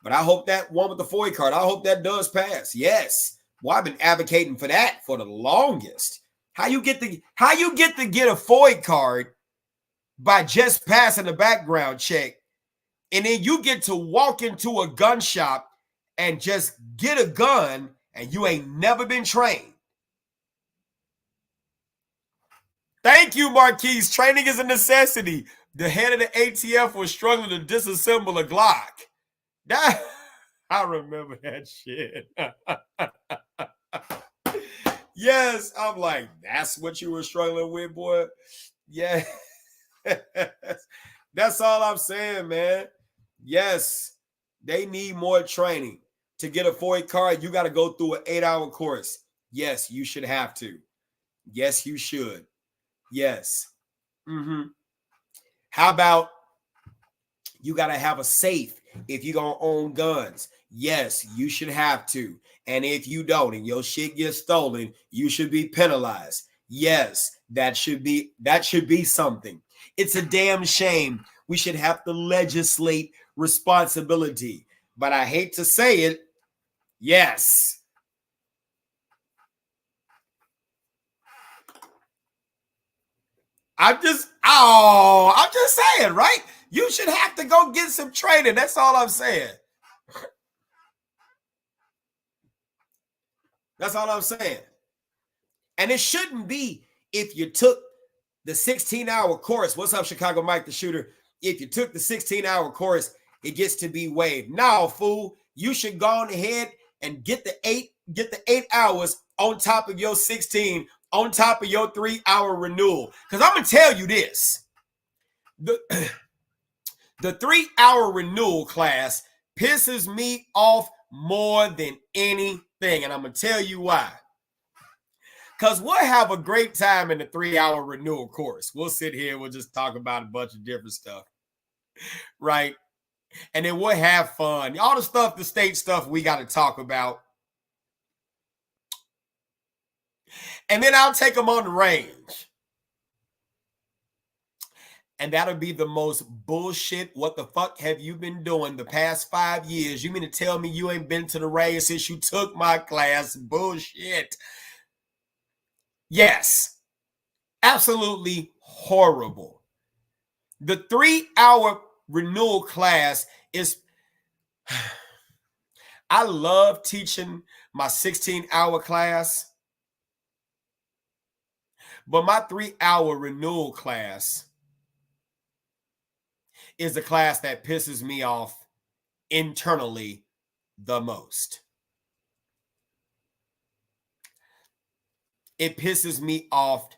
But I hope that one with the FOID card, I hope that does pass. Yes. Well, I've been advocating for that for the longest. How you get to get a FOID card by just passing a background check, and then you get to walk into a gun shop and just get a gun and you ain't never been trained. Thank you, Marquise. Training is a necessity. The head of the ATF was struggling to disassemble a Glock. That, I remember that shit. Yes, I'm like, that's what you were struggling with, boy. Yeah. That's all I'm saying, man. Yes, they need more training. To get a FOID card, you got to go through an 8-hour course. Yes, you should have to. Yes, you should. Yes. How about you got to have a safe if you're going to own guns? Yes, you should have to. And if you don't and your shit gets stolen, you should be penalized. Yes, that should be something. It's a damn shame. We should have to legislate responsibility. But I hate to say it, yes. I'm just saying, right? You should have to go get some training. That's all I'm saying. That's all I'm saying. And it shouldn't be if you took the 16-hour course. What's up, Chicago Mike the Shooter? If you took the 16-hour course, it gets to be waived. No, fool. You should go on ahead and get the 8 hours on top of your 16, on top of your 3-hour renewal. Because I'm going to tell you this. The 3-hour renewal class pisses me off more than anything. And I'm going to tell you why. Because we'll have a great time in the 3-hour renewal course. We'll sit here, we'll just talk about a bunch of different stuff. Right? And then we'll have fun. All the stuff, the state stuff we got to talk about. And then I'll take them on the range. And that'll be the most bullshit. What the fuck have you been doing the past 5 years? You mean to tell me you ain't been to the range since you took my class? Bullshit. Yes. Absolutely horrible. The 3-hour renewal class is... I love teaching my 16-hour class. But my 3-hour renewal class is the class that pisses me off internally the most. It pisses me off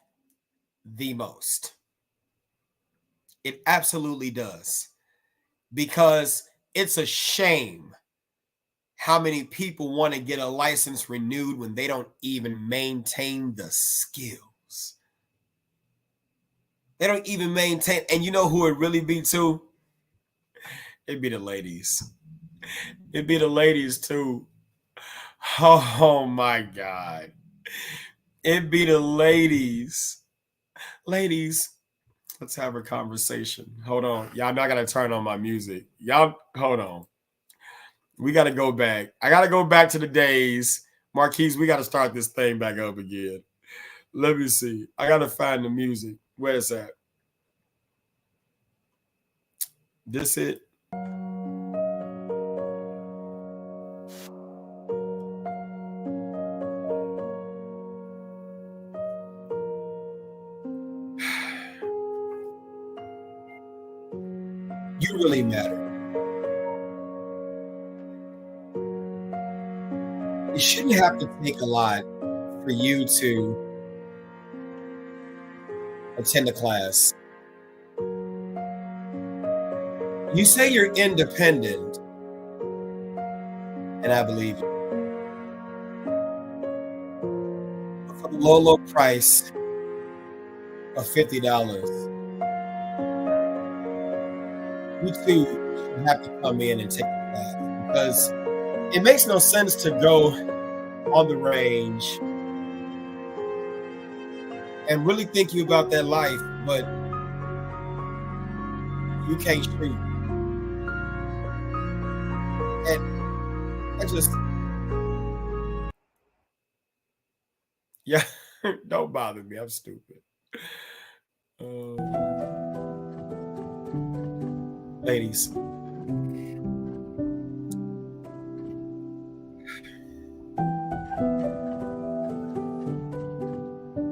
the most. It absolutely does. Because it's a shame how many people want to get a license renewed when they don't even maintain the skills. They don't even maintain. And you know who it really be too? It'd be the ladies. It'd be the ladies too. Oh my God. It'd be the ladies. Ladies, let's have a conversation. Hold on. Y'all know I gotta turn on my music. Y'all, hold on. We gotta go back. I gotta go back to the days. Marquise, we gotta start this thing back up again. Let me see. I gotta find the music. Where is that? This it? You really matter. It shouldn't have to take a lot for you to attend a class. You say you're independent, and I believe you. But for the low, low price of $50, you too should have to come in and take a class because it makes no sense to go on the range and really thinking about that life, but you can't shoot. And I just, yeah, don't bother me. I'm stupid. Ladies,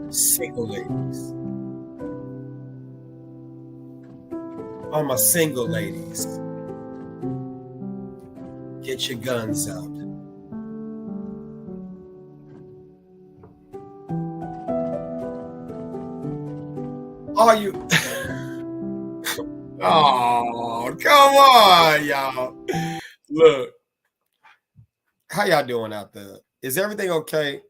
single ladies, all my single ladies, get your guns out. Are you? Oh, come on, y'all. Look, how y'all doing out there? Is everything okay?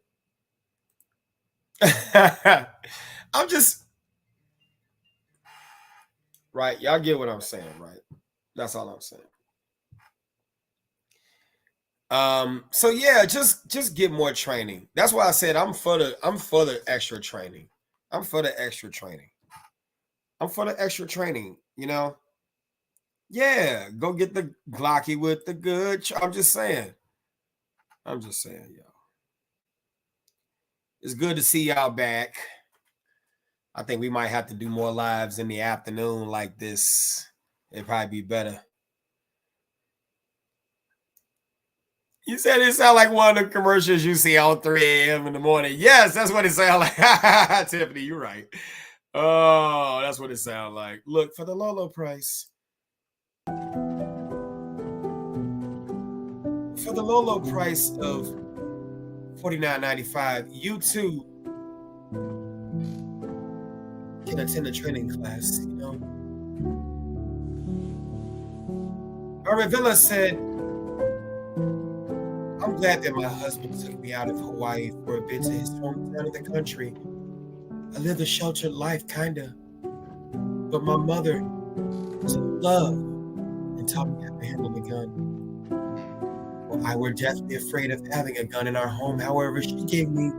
I'm just right. Y'all get what I'm saying, right? That's all I'm saying. So yeah, just get more training. That's why I said I'm for the extra training. I'm for the extra training. I'm for the extra training, you know? Yeah, go get the Glocky with the good. I'm just saying. I'm just saying, y'all. It's good to see y'all back. I think we might have to do more lives in the afternoon like this. It'd probably be better. You said it sounded like one of the commercials you see on 3 a.m. in the morning. Yes, that's what it sounds like. Tiffany, you're right. Oh, that's what it sounds like. Look, for the low, low price. For the low, low price of $49.95, you too can attend a training class, you know. Arvilla said, I'm glad that my husband took me out of Hawaii for a bit to his hometown in the country. I lived a sheltered life, kinda. But my mother was in love and taught me how to handle the gun. Well, I were deathly afraid of having a gun in our home. However, she gave me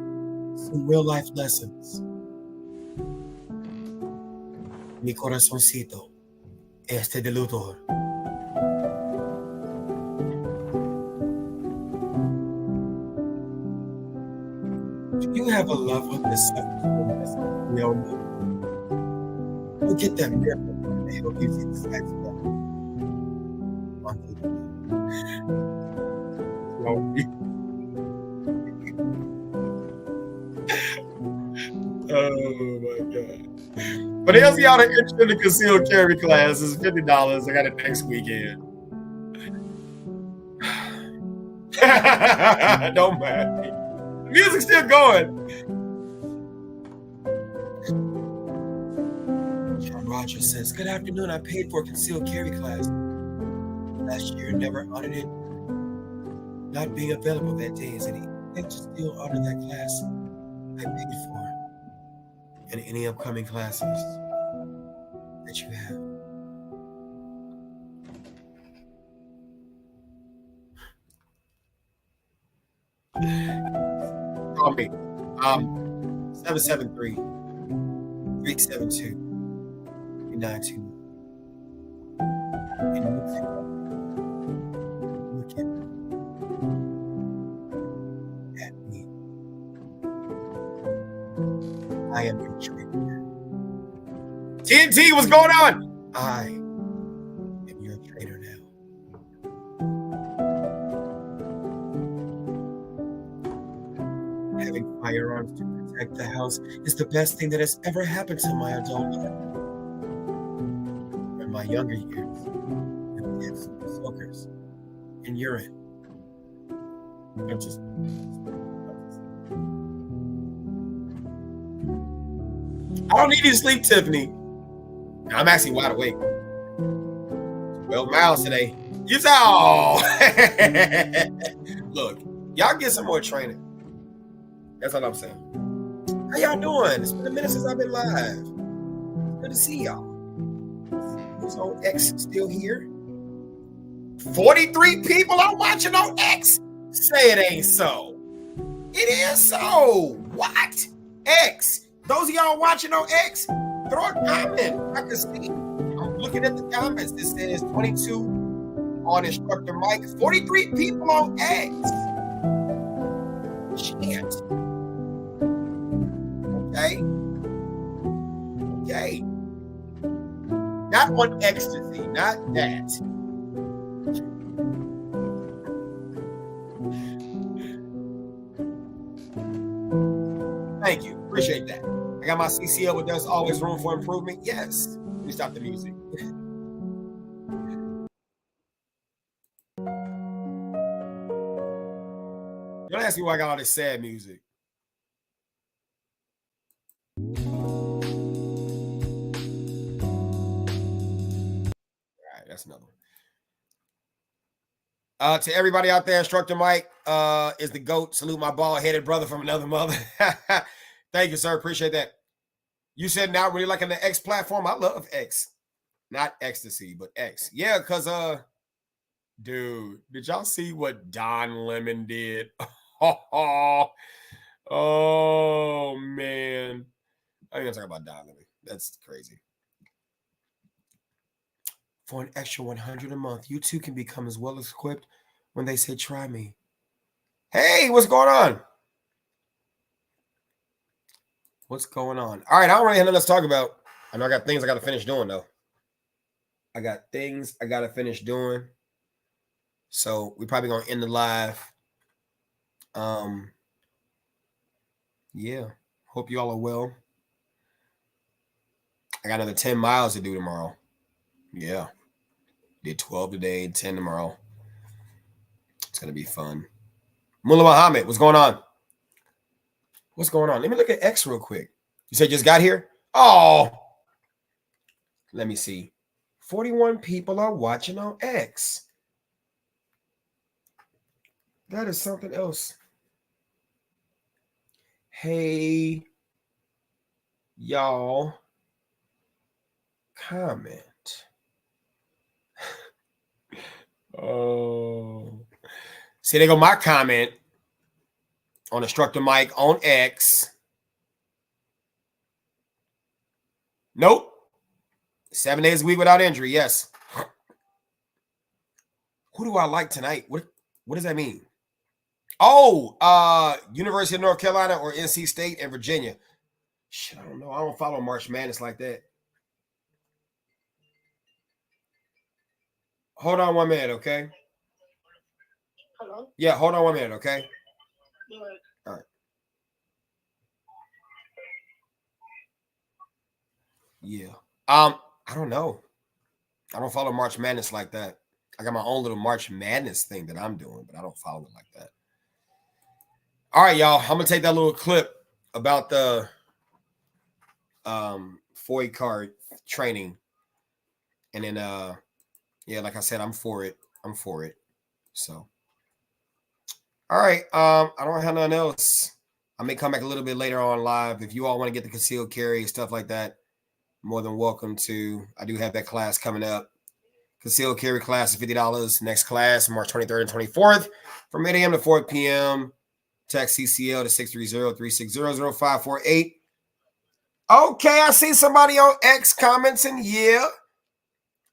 some real life lessons. Mi corazoncito, este de luto. If you have a loved one that suffers from this, go get that miracle and help you see the sights of that. Oh my God. But here's y'all the intro to concealed carry class. It's $50. I got it next weekend. Don't mind me. The music's still going. John Rogers says, good afternoon. I paid for a concealed carry class last year. Never honored it. Not being available that day is any to still honor that class I paid for. And any upcoming classes that you have. Call me. 773-372-392. And you can look at me. I am your trainer. TNT, what's going on? I am your trainer now. Having firearms to protect the house is the best thing that has ever happened to my adult life. In my younger years, with kids, smokers, and urine. I'm just I don't need you to sleep, Tiffany. I'm actually wide awake. 12 miles today. You saw. Look, y'all get some more training. That's all I'm saying. How y'all doing? It's been a minute since I've been live. Good to see y'all. Who's on X still here? 43 people are watching on X. Say it ain't so. It is so. What? X. Those of y'all watching on X, throw a comment. I can see. I'm looking at the comments. This says 22 on instructor Mike. 43 people on X. Shit. Okay. Okay. Not on ecstasy, not that. Thank you. Appreciate that. I got my CCL, but there's always room for improvement. Yes. Let me stop the music. Don't ask me why I got all this sad music. All right, that's another one. To everybody out there, Instructor Mike is the GOAT. Salute my bald-headed brother from another mother. Thank you, sir. Appreciate that. You said not really liking the X platform. I love X. Not ecstasy, but X. Yeah, because dude, did y'all see what Don Lemon did? Oh man. I ain't gonna talk about Don Lemon. That's crazy. For an extra 100 a month, you too can become as well equipped when they say try me. Hey, what's going on? What's going on? All right, I don't really have nothing to talk about. I know I got things I got to finish doing, though. I got things I got to finish doing. So we're probably going to end the live. Yeah. Hope you all are well. I got another 10 miles to do tomorrow. Yeah. Did 12 today and 10 tomorrow. It's going to be fun. Mullah Muhammad, what's going on? What's going on? Let me look at X real quick. You said just got here? Oh. Let me see. 41 people are watching on X. That is something else. Hey, y'all, comment. Oh. See, there go my comment on Instructor Mike on X. Nope. 7 days a week without injury, yes. Who do I like tonight? What does that mean? Oh, University of North Carolina or NC State and Virginia. Shit, I don't know. I don't follow March Madness like that. Hold on 1 minute, okay? Hello? Yeah, hold on 1 minute, okay? All right. Yeah. I don't know. I don't follow March Madness like that. I got my own little March Madness thing that I'm doing, but I don't follow it like that. All right, y'all. I'm gonna take that little clip about the FOI card training, and then yeah, like I said, I'm for it. I'm for it. So, all right. I don't have nothing else. I may come back a little bit later on live if you all want to get the concealed carry stuff like that. More than welcome to. I do have that class coming up. Concealed carry class is $50. Next class, March 23rd and 24th from 8 a.m. to 4 p.m. Text CCL to 630-360-0548. Okay, I see somebody on X commenting. Yeah.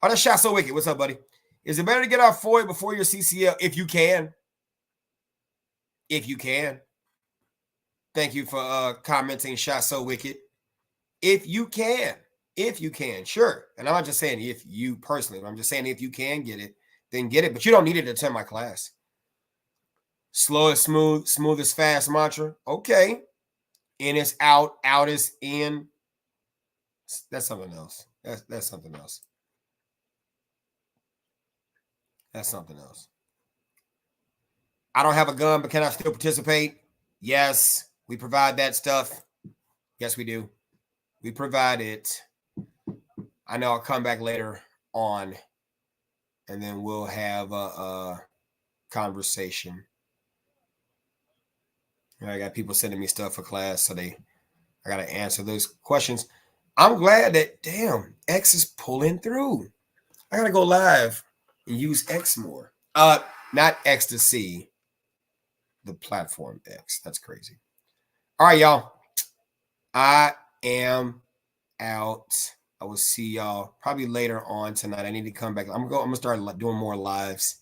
Oh, that shot so wicked. What's up, buddy? Is it better to get our FOI before your CCL? If you can. If you can. Thank you for commenting. Shot so wicked. If you can. If you can, sure. And I'm not just saying if you personally, I'm just saying if you can get it, then get it. But you don't need it to attend my class. Slow is smooth, smooth is fast mantra. Okay. In is out, out is in. That's something else. That's something else. That's something else. I don't have a gun, but can I still participate? Yes. We provide that stuff. Yes, we do. We provide it. I know I'll come back later on, and then we'll have a conversation. I got people sending me stuff for class, so I got to answer those questions. I'm glad that, damn, X is pulling through. I got to go live and use X more. Not ecstasy, the platform X. That's crazy. All right, y'all. I am out. I will see y'all probably later on tonight. I need to come back. I'm gonna start doing more lives.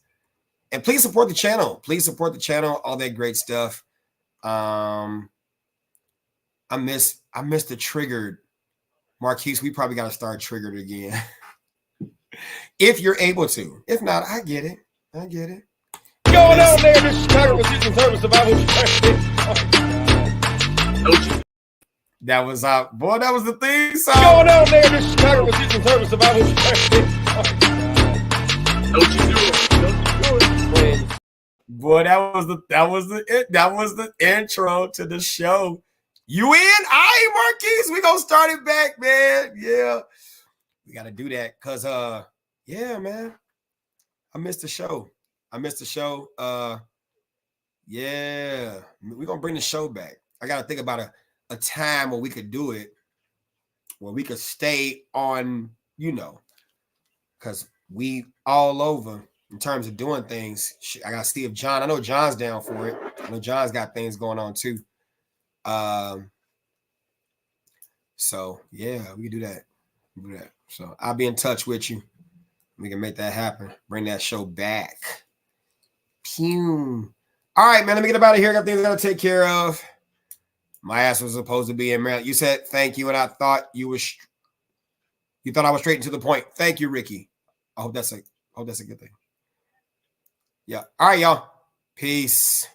And please support the channel. Please support the channel. All that great stuff. I miss the triggered. Marquise, we probably got to start triggered again. If you're able to. If not, I get it. I get it. Going on there, this is Chicago Resistance Service Survival. That was boy, that was the theme song. Going on there, this is Chicago Resistance Service Survival. Don't you do it. Boy, that was the intro to the show. You in? All right, Marquise. We gonna start it back, man. Yeah. We gotta do that because yeah, man. I missed the show. Yeah. We're gonna bring the show back. I gotta think about a time where we could do it, where we could stay on, because we all over in terms of doing things. I got to see if John, I know John's down for it. I know John's got things going on too. So yeah, we can do that. So I'll be in touch with you. We can make that happen. Bring that show back. Pew. All right, man. Let me get out of here. I got things I gotta take care of. My ass was supposed to be in Maryland. You said thank you, and I thought you thought I was straight and to the point. Thank you, Ricky. I hope that's a good thing. Yeah. All right, y'all. Peace.